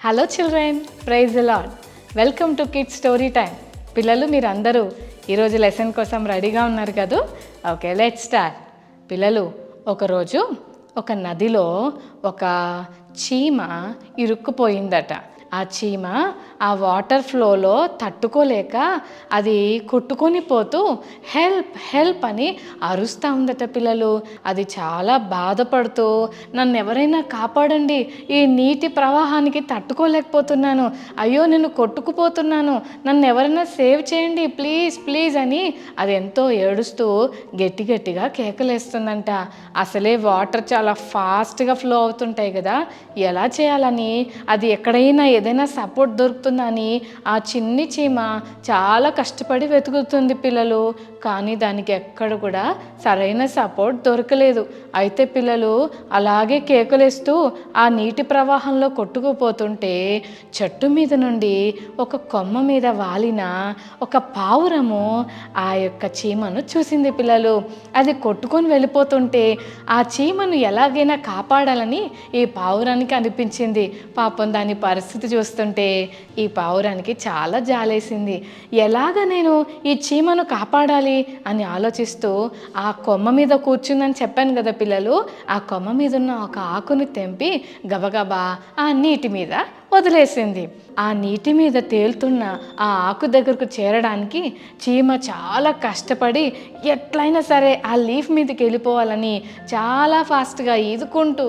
Hello children, praise the Lord. Welcome to kids story time. పిల్లలు మీరందరూ ఈరోజు lesson కోసం రెడీగా ఉన్నారు కదా? Okay, let's start. పిల్లలు, ఒకరోజు ఒక నదిలో ఒక చీమ ఇరుక్కుపోయిందట. ఆ చీమ ఆ వాటర్ ఫ్లోలో తట్టుకోలేక అది కొట్టుకొని పోతూ హెల్ప్ హెల్ప్ అని అరుస్తూ ఉందట. పిల్లలు, అది చాలా బాధపడుతూ, నన్ను ఎవరైనా కాపాడండి, ఈ నీటి ప్రవాహానికి తట్టుకోలేకపోతున్నాను, అయ్యో నేను కొట్టుకుపోతున్నాను, నన్ను ఎవరైనా సేవ్ చేయండి ప్లీజ్ ప్లీజ్ అని అది ఎంతో ఏడుస్తూ గట్టి గట్టిగా కేకలేస్తుందంట. అసలే వాటర్ చాలా ఫాస్ట్గా ఫ్లో అవుతుంటాయి కదా, ఎలా చేయాలని, అది ఎక్కడైనా ఏదైనా సపోర్ట్ దొరుకుతుందని ఆ చిన్ని చీమ చాలా కష్టపడి వెతుకుతుంది పిల్లలు. కానీ దానికి ఎక్కడ కూడా సరైన సపోర్ట్ దొరకలేదు. అయితే పిల్లలు అలాగే కేకలేస్తూ ఆ నీటి ప్రవాహంలో కొట్టుకుపోతుంటే చెట్టు మీద నుండి ఒక కొమ్మ మీద వాలిన ఒక పావురము ఆ యొక్క చీమను చూసింది. పిల్లలు, అది కొట్టుకొని వెళ్ళిపోతుంటే ఆ చీమను ఎలాగైనా కాపాడాలని ఈ పావురానికి అనిపించింది. పాపం దాని పరిస్థితి చూస్తుంటే ఈ పావురానికి చాలా జాలేసింది. ఎలాగ నేను ఈ చీమను కాపాడాలి అని ఆలోచిస్తూ ఆ కొమ్మ మీద కూర్చుందని చెప్పాను కదా పిల్లలు, ఆ కొమ్మ మీద ఉన్న ఒక ఆకుని తెంపి గబగబా ఆ నీటి మీద వదిలేసింది. ఆ నీటి మీద తేలుతున్న ఆ ఆకు దగ్గరకు చేరడానికి చీమ చాలా కష్టపడి ఎట్లయినా సరే ఆ లీఫ్ మీదకి వెళ్ళిపోవాలని చాలా ఫాస్ట్గా ఈదుకుంటూ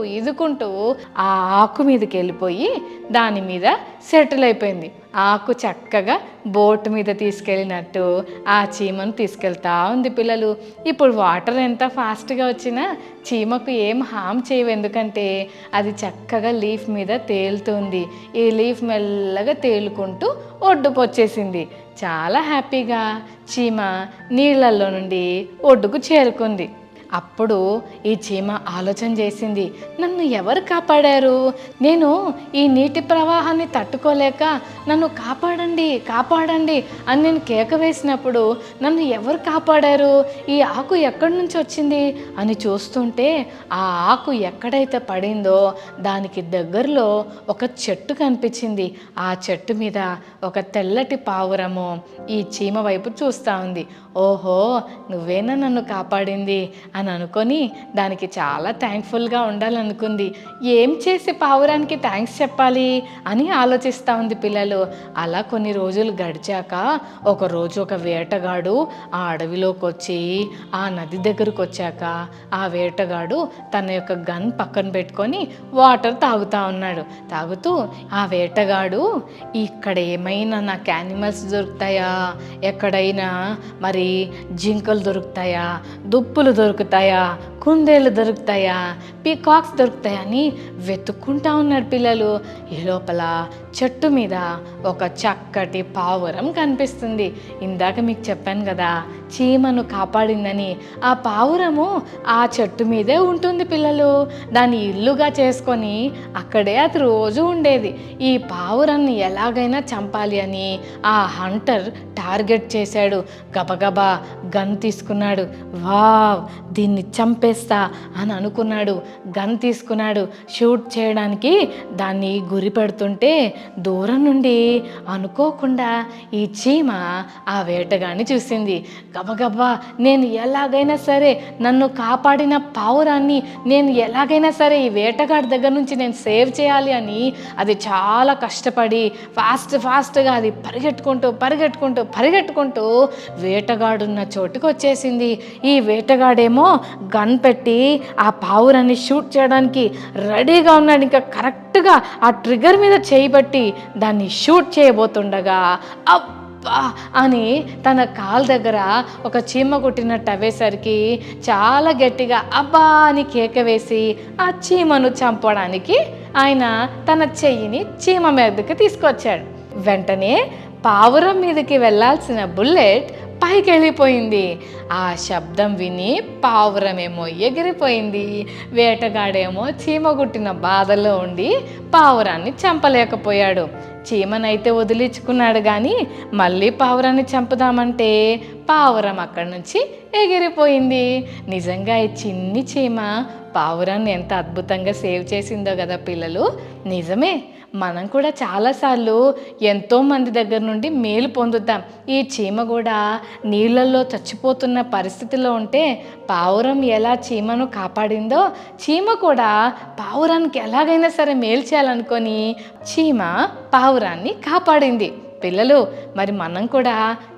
ఆ ఆకు మీదకి వెళ్ళిపోయి దాని మీద సెటిల్ అయిపోయింది. ఆకు చక్కగా బోట్ మీద తీసుకెళ్ళినట్టు ఆ చీమను తీసుకెళ్తా ఉంది. పిల్లలు, ఇప్పుడు వాటర్ ఎంత ఫాస్ట్గా వచ్చినా చీమకు ఏం హామ్ చేయవు, ఎందుకంటే అది చక్కగా లీఫ్ మీద తేలుతుంది. ఈ లీఫ్ మెల్లగా తేలుకుంటూ ఒడ్డుకు వచ్చేసింది. చాలా హ్యాపీగా చీమ నీళ్ళల్లో నుండి ఒడ్డుకు చేరుకుంది. అప్పుడు ఈ చీమ ఆలోచన చేసింది, నన్ను ఎవరు కాపాడారు? నేను ఈ నీటి ప్రవాహాన్ని తట్టుకోలేక నన్ను కాపాడండి కాపాడండి అని నేను కేక వేసినప్పుడు నన్ను ఎవరు కాపాడారు? ఈ ఆకు ఎక్కడి నుంచి వచ్చింది అని చూస్తుంటే ఆ ఆకు ఎక్కడైతే పడిందో దానికి దగ్గరలో ఒక చెట్టు కనిపించింది. ఆ చెట్టు మీద ఒక తెల్లటి పావురము ఈ చీమ వైపు చూస్తూ ఉంది. ఓహో, నువ్వేనా నన్ను కాపాడింది అని అనుకొని దానికి చాలా థ్యాంక్ఫుల్గా ఉండాలనుకుంది. ఏం చేసి పావురానికి థ్యాంక్స్ చెప్పాలి అని ఆలోచిస్తూ ఉంది. పిల్లలు, అలా కొన్ని రోజులు గడిచాక ఒకరోజు ఒక వేటగాడు ఆ అడవిలోకి వచ్చి ఆ నది దగ్గరకు వచ్చాక ఆ వేటగాడు తన యొక్క గన్ పక్కన పెట్టుకొని వాటర్ తాగుతూ ఉన్నాడు. తాగుతూ ఆ వేటగాడు, ఇక్కడ ఏమైనా నాకు యానిమల్స్ దొరుకుతాయా, ఎక్కడైనా మరి జింకలు దొరుకుతాయా, దుప్పులు దొరుకుతాయా, కుందేళ్ళు దొరుకుతాయా, పీకాక్స్ దొరుకుతాయా అని వెతుక్కుంటా ఉన్నాడు. పిల్లలు, ఈ లోపల చెట్టు మీద ఒక చక్కటి పావురం కనిపిస్తుంది. ఇందాక మీకు చెప్పాను కదా చీమను కాపాడిందని. ఆ పావురము ఆ చెట్టు మీదే ఉంటుంది. పిల్లలు, దాన్ని ఇల్లుగా చేసుకొని అక్కడే అది రోజు ఉండేది. ఈ పావురాన్ని ఎలాగైనా చంపాలి అని ఆ హంటర్ టార్గెట్ చేశాడు. గబగబా గన్ తీసుకున్నాడు. వావ్, దీన్ని చంపేస్తా అని అనుకున్నాడు. గన్ తీసుకున్నాడు. షూట్ చేయడానికి దాన్ని గురి పెడుతుంటే దూరం నుండి అనుకోకుండా ఈ చీమ ఆ వేటగాన్ని చూసింది. గబగబా నేను ఎలాగైనా సరే నన్ను కాపాడిన పావురాన్ని నేను ఎలాగైనా సరే ఈ వేటగాడి దగ్గర నుంచి నేను సేవ్ చేయాలి అని అది చాలా కష్టపడి ఫాస్ట్గా అది పరిగెట్టుకుంటూ వేటగాడున్న చోటుకు వచ్చేసింది. ఈ వేటగాడేమో గన్ పెట్టి ఆ పావురాన్ని షూట్ చేయడానికి రెడీగా ఉన్నాడు. ఇంకా కరెక్ట్గా ఆ ట్రిగర్ మీద చేయబట్టి దాన్ని షూట్ చేయబోతుండగా అబ్బా అని తన కాలు దగ్గర ఒక చీమ కొట్టినట్టు అవేసరికి చాలా గట్టిగా అబ్బా అని కేక వేసి ఆ చీమను చంపడానికి ఆయన తన చెయ్యిని చీమ మీదకి తీసుకొచ్చాడు. వెంటనే పావురం మీదకి వెళ్ళాల్సిన బుల్లెట్ పైకి వెళ్ళిపోయింది. ఆ శబ్దం విని పావురమేమో ఎగిరిపోయింది. వేటగాడేమో చీమ గుట్టిన బాధలో ఉండి పావురాన్ని చంపలేకపోయాడు. చీమనైతే వదిలించుకున్నాడు, కానీ మళ్ళీ పావురాన్ని చంపుదామంటే పావురం అక్కడి నుంచి ఎగిరిపోయింది. నిజంగా ఈ చిన్ని చీమ పావురాన్ని ఎంత అద్భుతంగా సేవ్ చేసిందో కదా పిల్లలు. నిజమే, మనం కూడా చాలాసార్లు ఎంతోమంది దగ్గర నుండి మేలు పొందుతాం. ఈ చీమ కూడా నీళ్ళల్లో చచ్చిపోతున్న పరిస్థితిలో ఉంటే పావురం ఎలా చీమను కాపాడిందో, చీమ కూడా పావురానికి ఎలాగైనా సరే మేలు చేయాలనుకొని చీమ పావురాన్ని కాపాడింది. పిల్లలు, మరి మనం కూడా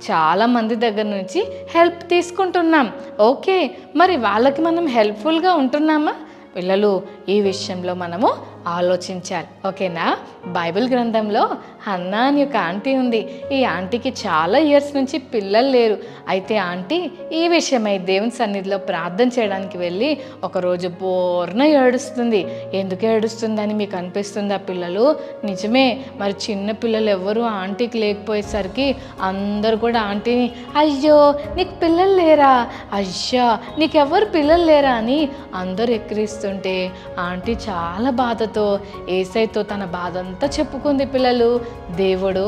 చాలామంది దగ్గర నుంచి హెల్ప్ తీసుకుంటున్నాం. ఓకే, మరి వాళ్ళకి మనం హెల్ప్ఫుల్గా ఉంటున్నామా? పిల్లలు, ఈ విషయంలో మనము ఆలోచించాలి. ఓకేనా? బైబిల్ గ్రంథంలో హన్నా అని ఒక ఆంటీ ఉంది. ఈ ఆంటీకి చాలా ఇయర్స్ నుంచి పిల్లలు లేరు. అయితే ఆంటీ ఈ విషయమై దేవుని సన్నిధిలో ప్రార్థన చేయడానికి వెళ్ళి ఒకరోజు బోర్న ఏడుస్తుంది. ఎందుకు ఏడుస్తుందని మీకు అనిపిస్తుందా పిల్లలు? నిజమే, మరి చిన్న పిల్లలు ఎవరు ఆంటీకి లేకపోయేసరికి అందరూ కూడా ఆంటీని, అయ్యో నీకు పిల్లలు లేరా, అయ్యా నీకెవ్వరు పిల్లలు లేరా అని అందరూ ఎక్కిరిస్తుంటే ఆంటీ చాలా బాధతో యేసయ్యతో తన బాధ అంతా చెప్పుకుంది. పిల్లలు, దేవుడు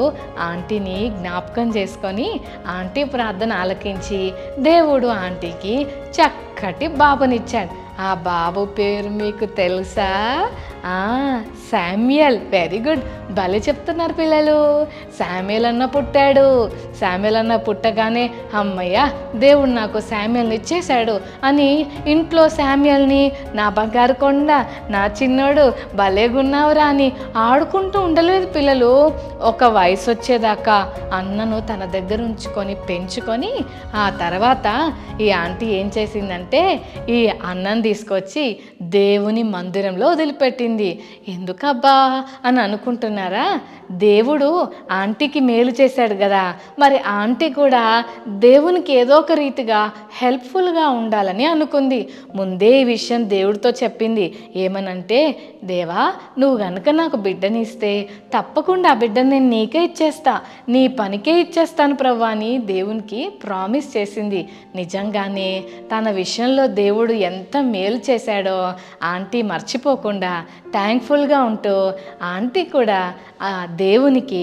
ఆంటీని జ్ఞాపకం చేసుకొని ఆంటీ ప్రార్థన ఆలకించి దేవుడు ఆంటీకి చక్కటి బాబునిచ్చాడు. ఆ బాబు పేరు మీకు తెలుసా? శామ్యుయల్. వెరీ గుడ్, భలే చెప్తున్నారు పిల్లలు. శామ్యుయల్ అన్న పుట్టాడు. శామ్యుయల్ అన్న పుట్టగానే అమ్మయ్య దేవుడు నాకు శామ్యుయల్ని ఇచ్చేశాడు అని ఇంట్లో శామ్యుయల్ని నా బంగారు కొండ, నా చిన్నోడు భలేగున్నావురా అని ఆడుకుంటూ ఉండలేదు పిల్లలు. ఒక వయసు వచ్చేదాకా అన్నను తన దగ్గర ఉంచుకొని పెంచుకొని ఆ తర్వాత ఈ ఆంటీ ఏం చేసిందంటే ఈ అన్నం తీసుకొచ్చి దేవుని మందిరంలో వదిలిపెట్టింది. ఎందుకబ్బా అని అనుకుంటున్నారా? దేవుడు ఆంటీకి మేలు చేశాడు కదా, మరి ఆంటీ కూడా దేవునికి ఏదో ఒక రీతిగా హెల్ప్ఫుల్గా ఉండాలని అనుకుంది. ముందే ఈ విషయం దేవుడితో చెప్పింది. ఏమనంటే, దేవా నువ్వు గనుక నాకు బిడ్డనిస్తే తప్పకుండా ఆ బిడ్డని నేను నీకే ఇచ్చేస్తా, నీ పనికే ఇచ్చేస్తాను ప్రభు అని దేవునికి ప్రామిస్ చేసింది. నిజంగానే తన విషయంలో దేవుడు ఎంత మేలు చేశాడో ఆంటీ మర్చిపోకుండా థ్యాంక్ఫుల్గా ఉంటూ ఆంటీ కూడా ఆ దేవునికి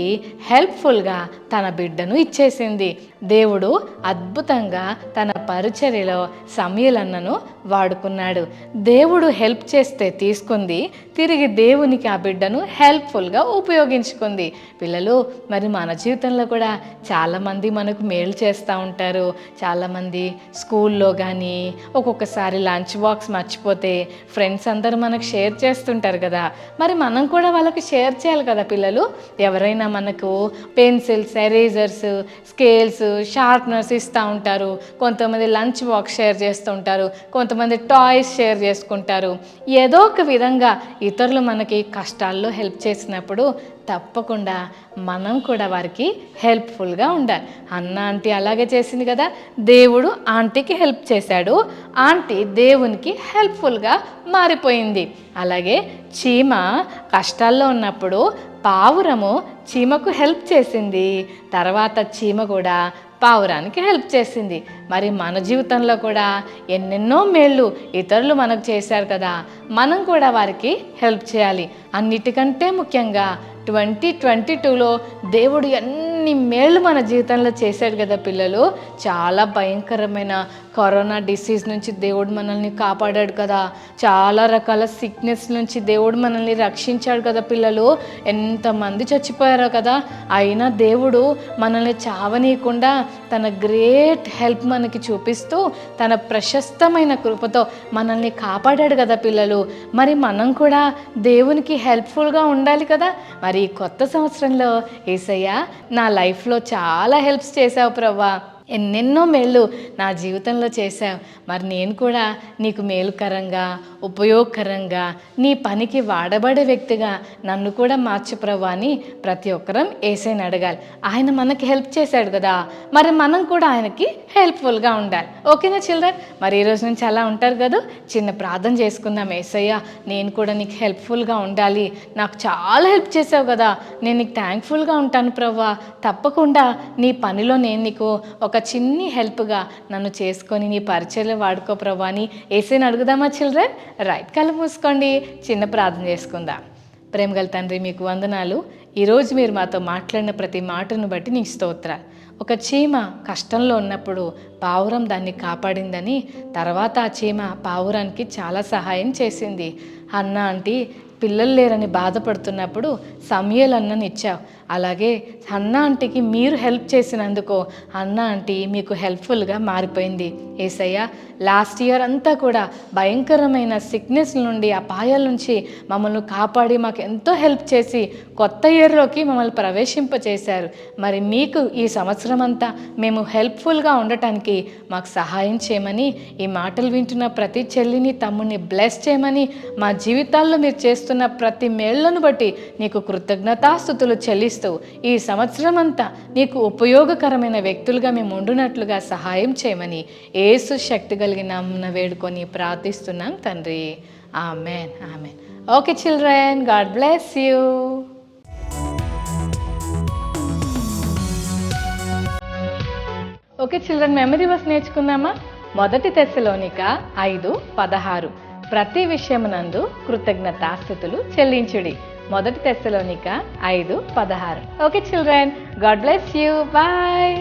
హెల్ప్ఫుల్గా తన బిడ్డను ఇచ్చేసింది. దేవుడు అద్భుతంగా తన పరిచర్యలో సమయలన్నను వాడుకున్నాడు. దేవుడు హెల్ప్ చేస్తే తీసుకుంది, తిరిగి దేవునికి ఆ బిడ్డను హెల్ప్ఫుల్గా ఉపయోగించుకుంది. పిల్లలు, మరి మన జీవితంలో కూడా చాలామంది మనకు మేలు చేస్తూ ఉంటారు. చాలామంది స్కూల్లో కానీ ఒక్కొక్కసారి లంచ్ బాక్స్ మర్చిపోతే ఫ్రెండ్స్ అందరూ మనకు షేర్ చేస్తుంటారు కదా, మరి మనం కూడా వాళ్ళకి షేర్ చేయాలి కదా పిల్లలు. ఎవరైనా మనకు పెన్సిల్స్, ఎరేజర్స్, స్కేల్స్, షార్ప్నర్స్ ఇస్తూ ఉంటారు. కొంతమంది లంచ్ బాక్స్ షేర్ చేస్తూ ఉంటారు. కొంతమంది టాయ్స్ షేర్ చేసుకుంటారు. ఏదో ఒక విధంగా ఇతరులు మనకి కష్టాల్లో హెల్ప్ చేసినప్పుడు తప్పకుండా మనం కూడా వారికి హెల్ప్ఫుల్గా ఉండాలి. అన్న ఆంటీ అలాగే చేసింది కదా, దేవుడు ఆంటీకి హెల్ప్ చేశాడు, ఆంటీ దేవునికి హెల్ప్ఫుల్గా మారిపోయింది. అలాగే చీమ కష్టాల్లో ఉన్నప్పుడు పావురము చీమకు హెల్ప్ చేసింది. తర్వాత చీమ కూడా పావురానికి హెల్ప్ చేసింది. మరి మన జీవితంలో కూడా ఎన్నెన్నో మేళ్ళు ఇతరులు మనకు చేశారు కదా, మనం కూడా వారికి హెల్ప్ చేయాలి. అన్నిటికంటే ముఖ్యంగా 2022లో దేవుడు ఎన్ని మేళ్ళు మన జీవితంలో చేశాడు కదా పిల్లలు. చాలా భయంకరమైన కరోనా డిసీజ్ నుంచి దేవుడు మనల్ని కాపాడాడు కదా, చాలా రకాల సిక్నెస్ నుంచి దేవుడు మనల్ని రక్షించాడు కదా పిల్లలు. ఎంతమంది చచ్చిపోయారో కదా, అయినా దేవుడు మనల్ని చావనీయకుండా తన గ్రేట్ హెల్ప్ మనకి చూపిస్తూ తన ప్రశస్తమైన కృపతో మనల్ని కాపాడాడు కదా పిల్లలు. మరి మనం కూడా దేవునికి హెల్ప్ఫుల్గా ఉండాలి కదా. మరి ఈ కొత్త సంవత్సరంలో యేసయ్య నా లైఫ్లో చాలా హెల్ప్స్ చేశావు ప్రభువా, ఎన్నెన్నో మేళ్ళు నా జీవితంలో చేశావు, మరి నేను కూడా నీకు మేలుకరంగా ఉపయోగకరంగా నీ పనికి వాడబడే వ్యక్తిగా నన్ను కూడా మార్చు ప్రభువా అని ప్రతి ఒక్కరం యేసయ్యని అడగాలి. ఆయన మనకి హెల్ప్ చేశాడు కదా, మరి మనం కూడా ఆయనకి హెల్ప్ఫుల్గా ఉండాలి. ఓకేనా చిల్డ్రన్? మరి ఈరోజు నుంచి అలా ఉంటారు కదా. చిన్న ప్రార్థన చేసుకుందాం. యేసయ్య నేను కూడా నీకు హెల్ప్ఫుల్గా ఉండాలి, నాకు చాలా హెల్ప్ చేసావు కదా, నేను నీకు థ్యాంక్ఫుల్గా ఉంటాను ప్రభువా, తప్పకుండా నీ పనిలో నేను నీకు ఒక చిన్ని హెల్ప్గా నన్ను చేసుకొని నీ పరిచయలో వాడుకో ప్రభువా అని యేసయ్యని అడుగుదామా చిల్డ్రన్? రైట్, కళ్ళు మూసుకోండి, చిన్న ప్రార్థన చేసుకుందాం. ప్రేమగల తండ్రి మీకు వందనాలు. ఈరోజు మీరు మాతో మాట్లాడిన ప్రతి మాటను బట్టి నీకు స్తోత్రాలు. ఒక చీమ కష్టంలో ఉన్నప్పుడు పావురం దాన్ని కాపాడిందని, తర్వాత ఆ చీమ పావురానికి చాలా సహాయం చేసింది. అన్న ఆంటీ పిల్లలు లేరని బాధపడుతున్నప్పుడు సమూయేలు అన్నని ఇచ్చావు. అలాగే అన్న ఆంటీకి మీరు హెల్ప్ చేసినందుకు అన్న ఆంటీ మీకు హెల్ప్ఫుల్గా మారిపోయింది. యేసయ్య, లాస్ట్ ఇయర్ అంతా కూడా భయంకరమైన సిక్నెస్ నుండి, అపాయాల నుంచి మమ్మల్ని కాపాడి మాకు ఎంతో హెల్ప్ చేసి కొత్త ఇయర్లోకి మమ్మల్ని ప్రవేశింపచేశారు. మరి మీకు ఈ సంవత్సరం అంతా మేము హెల్ప్ఫుల్గా ఉండటానికి మాకు సహాయం చేయమని, ఈ మాటలు వింటున్న ప్రతి చెల్లిని తమ్ముడిని బ్లెస్ చేయమని, మా జీవితాల్లో మీరు చేస్తున్న ప్రతి మేళ్లను బట్టి నీకు కృతజ్ఞతాస్తుతులు చెల్లిస్తూ ఈ సంవత్సరం అంతా నీకు ఉపయోగకరమైన వ్యక్తులుగా మేము ఉండునట్లుగా సహాయం చేయమని యేసు శక్తి కలిగిన నామమున వేడుకొని ప్రార్థిస్తున్నాం తండ్రి. Amen, amen. Okay children, God bless you. Okay children, memory verse నేర్చుకుందామా? 1 తెస్సలోనిక 5:16. ప్రతి విషయమునందు కృతజ్ఞతాస్తుతులు చెల్లించుడి. 1 Thessalonica 5:16. Okay children, God bless you. Bye.